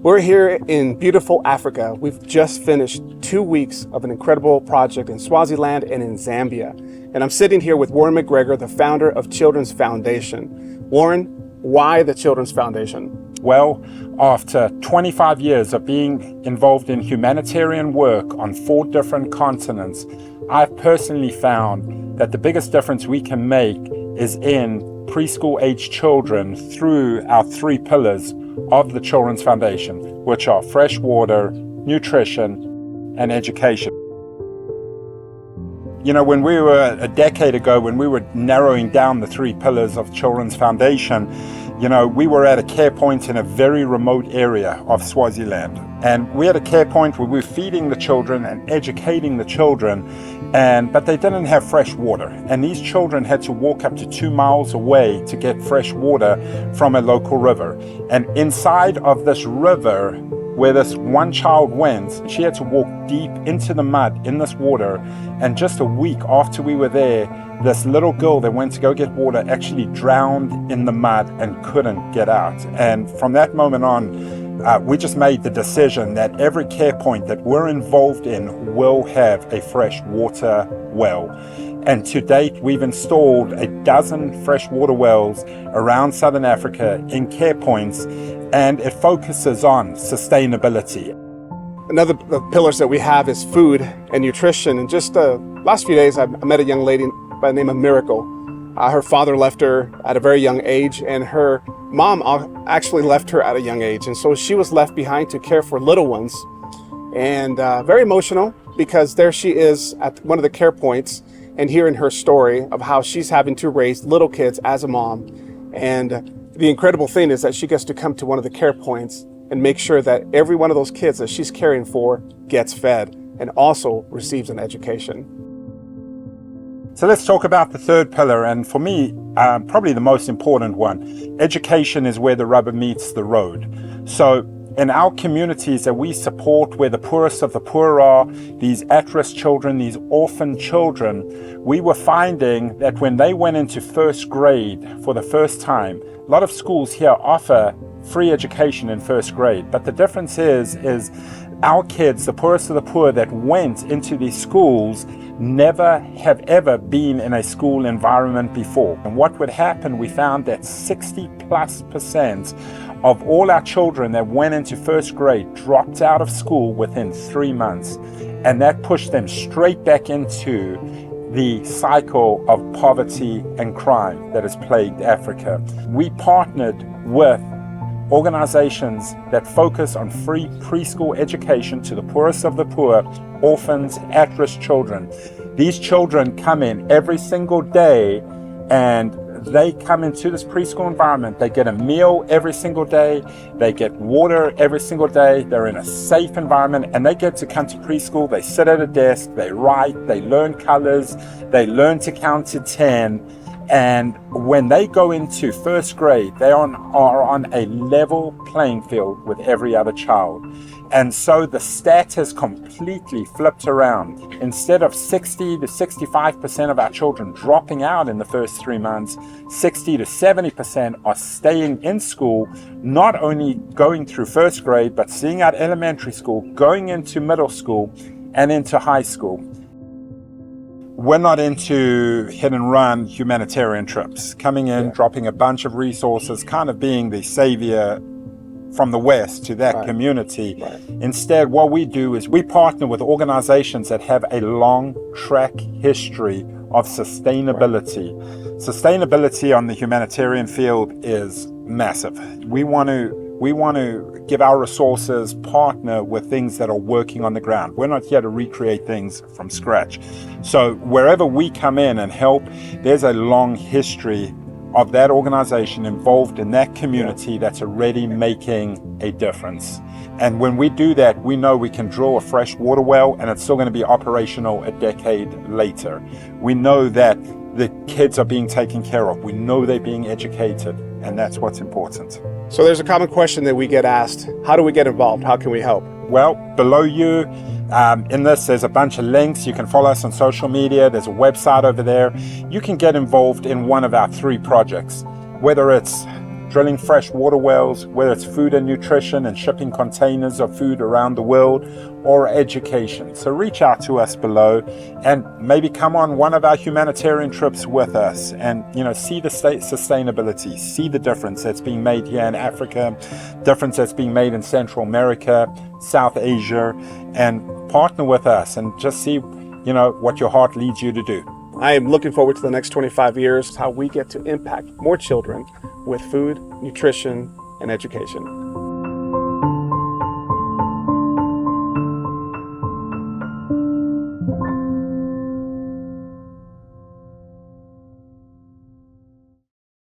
We're here in beautiful Africa. We've just finished 2 weeks of an incredible project in Swaziland and in Zambia. And I'm sitting here with Warren McGregor, the founder of Children's Foundation. Warren, why the Children's Foundation? Well, after 25 years of being involved in humanitarian work on 4 different continents, I've personally found that the biggest difference we can make is in preschool age children through our 3 pillars of the Children's Foundation, which are fresh water, nutrition, and education. You know, when we were a decade ago, when we were narrowing down the 3 pillars of Children's Foundation, you know, we were at a care point in a very remote area of Swaziland. And we had a care point where we were feeding the children and educating the children, but they didn't have fresh water. And these children had to walk up to 2 miles away to get fresh water from a local river. And inside of this river, where this one child went, she had to walk deep into the mud in this water. And just a week after we were there, this little girl that went to go get water actually drowned in the mud and couldn't get out. And from that moment on, we just made the decision that every care point that we're involved in will have a fresh water well. And to date, we've installed 12 fresh water wells around Southern Africa in care points, and it focuses on sustainability. Another of the pillars that we have is food and nutrition. And just the last few days, I met a young lady by the name of Miracle. Her father left her at a very young age, and her mom actually left her at a young age. And so she was left behind to care for little ones. And very emotional, because there she is at one of the care points and hearing her story of how she's having to raise little kids as a mom. And the incredible thing is that she gets to come to one of the care points and make sure that every one of those kids that she's caring for gets fed and also receives an education. So let's talk about the 3rd pillar, and for me, probably the most important one. Education is where the rubber meets the road. So in our communities that we support, where the poorest of the poor are, these at-risk children, these orphan children, we were finding that when they went into 1st grade for the first time, a lot of schools here offer free education in 1st grade. But the difference is our kids, the poorest of the poor that went into these schools, never have ever been in a school environment before. And what would happen, we found that 60+% of all our children that went into 1st grade dropped out of school within 3 months. And that pushed them straight back into the cycle of poverty and crime that has plagued Africa. We partnered with organizations that focus on free preschool education to the poorest of the poor, orphans, at-risk children. These children come in every single day, and they come into this preschool environment. They get a meal every single day. They get water every single day. They're in a safe environment, and they get to come to preschool. They sit at a desk, they write, they learn colors, they learn to count to 10. And when they go into 1st grade, they are on a level playing field with every other child. And so the stat has completely flipped around. Instead of 60 to 65% of our children dropping out in the first 3 months, 60 to 70% are staying in school, not only going through 1st grade, but seeing out elementary school, going into middle school, and into high school. We're not into hit and run humanitarian trips, coming in, dropping a bunch of resources, kind of being the savior from the West to that community. Instead, what we do is we partner with organizations that have a long track history of sustainability. Sustainability on the humanitarian field is massive. We want to give our resources, partner with things that are working on the ground. We're not here to recreate things from scratch. So wherever we come in and help, there's a long history of that organization involved in that community that's already making a difference. And when we do that, we know we can drill a fresh water well and it's still going to be operational a decade later. We know that the kids are being taken care of. We know they're being educated, and that's what's important. So there's a common question that we get asked: how do we get involved? How can we help? Well, below you in this, there's a bunch of links. You can follow us on social media. There's a website over there. You can get involved in one of our 3 projects, whether it's drilling fresh water wells, whether it's food and nutrition and shipping containers of food around the world, or education. So reach out to us below and maybe come on one of our humanitarian trips with us and, see the sustainability, see the difference that's being made here in Africa, difference that's being made in Central America, South Asia, and partner with us and just see, what your heart leads you to do. I am looking forward to the next 25 years, how we get to impact more children with food, nutrition, and education.